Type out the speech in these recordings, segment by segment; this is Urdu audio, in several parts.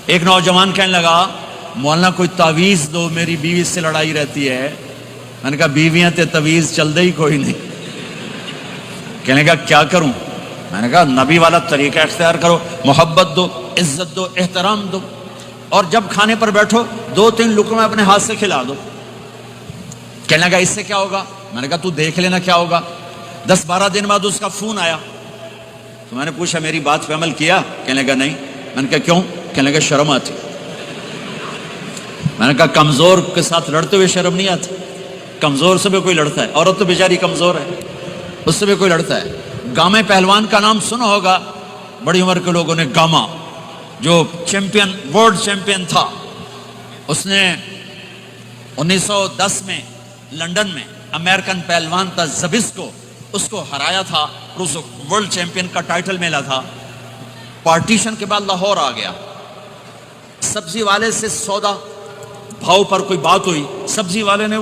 ایک نوجوان کہنے لگا مولانا کوئی تعویذ دو، میری بیوی سے لڑائی رہتی ہے۔ میں نے کہا بیویاں تے تعویذ چل دے ہی کوئی نہیں۔ کہنے لگا کیا کروں؟ میں نے کہا نبی والا طریقہ اختیار کرو، محبت دو، عزت دو، احترام دو، اور جب کھانے پر بیٹھو 2-3 لقمے اپنے ہاتھ سے کھلا دو۔ کہنے لگا اس سے کیا ہوگا؟ میں نے کہا تو دیکھ لینا کیا ہوگا۔ 10-12 دن بعد اس کا فون آیا تو میں نے پوچھا میری بات پہ عمل کیا؟ کہنے لگا نہیں۔ میں نے کہا کیوں؟ کہنے لگا شرم آتی۔ میں نے کہا کمزور کے ساتھ لڑتے ہوئے شرم نہیں آتی؟ کمزور سے بھی کوئی لڑتا ہے، عورت تو بیچاری کمزور ہے، اس سے بھی کوئی لڑتا ہے۔ گامے پہلوان کا نام سنا ہوگا، بڑی عمر کے لوگوں نے، گاما جو چیمپئن، ورلڈ چیمپئن تھا، اس نے 1910 میں لنڈن میں امریکن پہلوان تھا زبسکو، اس کو ہرایا تھا اور اس ورلڈ چیمپئن کا ٹائٹل ملا تھا۔ پارٹیشن کے بعد لاہور آ گیا، سبزی والے سے سودا بھاؤ پر کوئی بات ہوئی، سبزی والے نے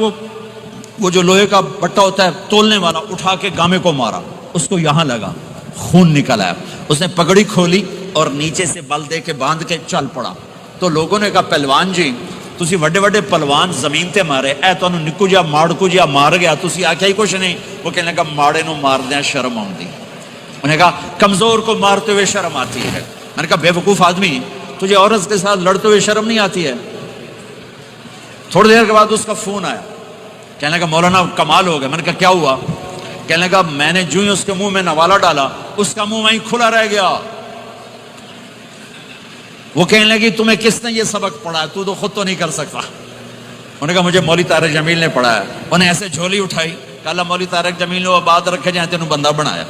وہ جو لوہے کا بٹا ہوتا ہے تولنے والا اٹھا کے گامے کو مارا، اس کو یہاں لگا، خون نکل آیا۔ اس نے پگڑی کھولی اور نیچے سے بل دے کے باندھ کے چل پڑا۔ تو لوگوں نے کہا پہلوان جی تسی وڈے وڈے پہلوان زمین تے مارے، اے تو نکو جا ماڑکو جا مار گیا، تسی آکھیا ہی کچھ نہیں۔ وہ کہنے لگا ماڑے نو مار دیا شرم آؤندی۔ انہوں نے کہا کمزور کو مارتے ہوئے شرم آتی ہے۔ میں نے کہا بے وقوف آدمی، تجھے عورت کے ساتھ لڑتے ہوئے شرم نہیں آتی ہے؟ تھوڑی دیر کے بعد اس کا فون آیا، کہنے لگا مولانا کمال ہو گیا۔ میں نے کہا کیا ہوا؟ کہنے لگا میں نے جو ہی اس کے منہ میں نوالا ڈالا، اس کا منہ وہیں کھلا رہ گیا۔ وہ کہنے لگی تمہیں کس نے یہ سبق پڑھا ہے؟ تو خود تو نہیں کر سکتا۔ انہوں نے کہا مجھے مولوی طارق جمیل نے پڑھایا۔ انہیں ایسے جھولی اٹھائی، کہا اللہ مولوی طارق جمیل نے آباد رکھے جائیں تینوں بندہ بنایا۔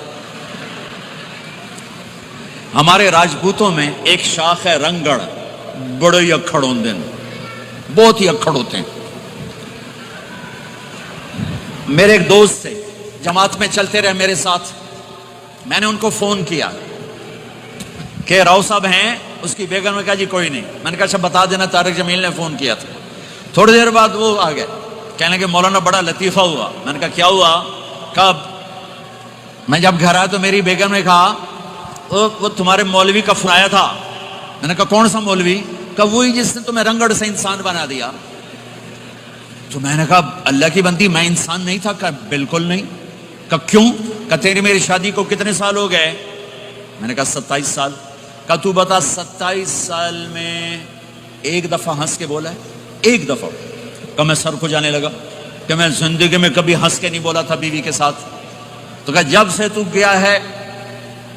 ہمارے راجپوتوں میں ایک شاخ ہے رنگڑ، بڑے ہی اکھڑ ہوندے ہیں، بہت ہی اکھڑ ہوتے ہیں۔ میرے ایک دوست تھے، جماعت میں چلتے رہے میرے ساتھ، میں نے ان کو فون کیا کہ راؤ صاحب ہیں؟ اس کی بیگم نے کہا جی کوئی نہیں۔ میں نے کہا اچھا بتا دینا طارق جمیل نے فون کیا تھا۔ تھوڑی دیر بعد وہ آ گئے، کہنے لگے مولانا بڑا لطیفہ ہوا۔ میں نے کہا کیا ہوا؟ کب؟ میں جب گھر آیا تو میری بیگم نے کہا وہ تمہارے مولوی کا فون آیا تھا۔ میں نے کہا کون سا مولوی؟ کہا وہی جس نے تمہیں رنگڑ سے انسان بنا دیا۔ تو میں نے کہا اللہ کی بندی میں انسان نہیں تھا؟ کہا بالکل نہیں۔ کہا کیوں؟ کہا تیری میری شادی کو کتنے سال ہو گئے؟ میں نے کہا 27 سال۔ کہا تو بتا 27 سال میں ایک دفعہ ہنس کے بولا ہے؟ ایک دفعہ۔ کہا میں سر کو جانے لگا کہ میں زندگی میں کبھی ہنس کے نہیں بولا تھا بیوی کے ساتھ۔ تو کہا جب سے تو گیا ہے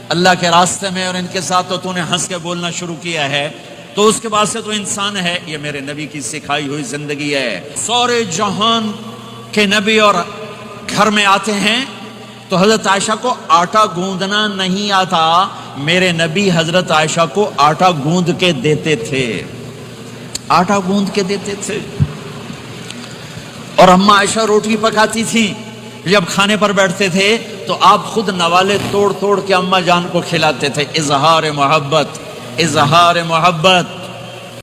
اللہ کے راستے میں اور ان کے ساتھ تو نے ہنس کے بولنا شروع کیا ہے، تو اس کے بعد سے تو انسان ہے۔ یہ میرے نبی کی سکھائی ہوئی زندگی ہے۔ سورے جہان کے نبی اور گھر میں آتے ہیں تو حضرت عائشہ کو آٹا گوندنا نہیں آتا، میرے نبی حضرت عائشہ کو آٹا گوند کے دیتے تھے، آٹا گوند کے دیتے تھے۔ اور اماں عائشہ روٹی پکاتی تھی، جب کھانے پر بیٹھتے تھے تو آپ خود نوالے توڑ توڑ کے اماں جان کو کھلاتے تھے۔ اظہار محبت، اظہار محبت۔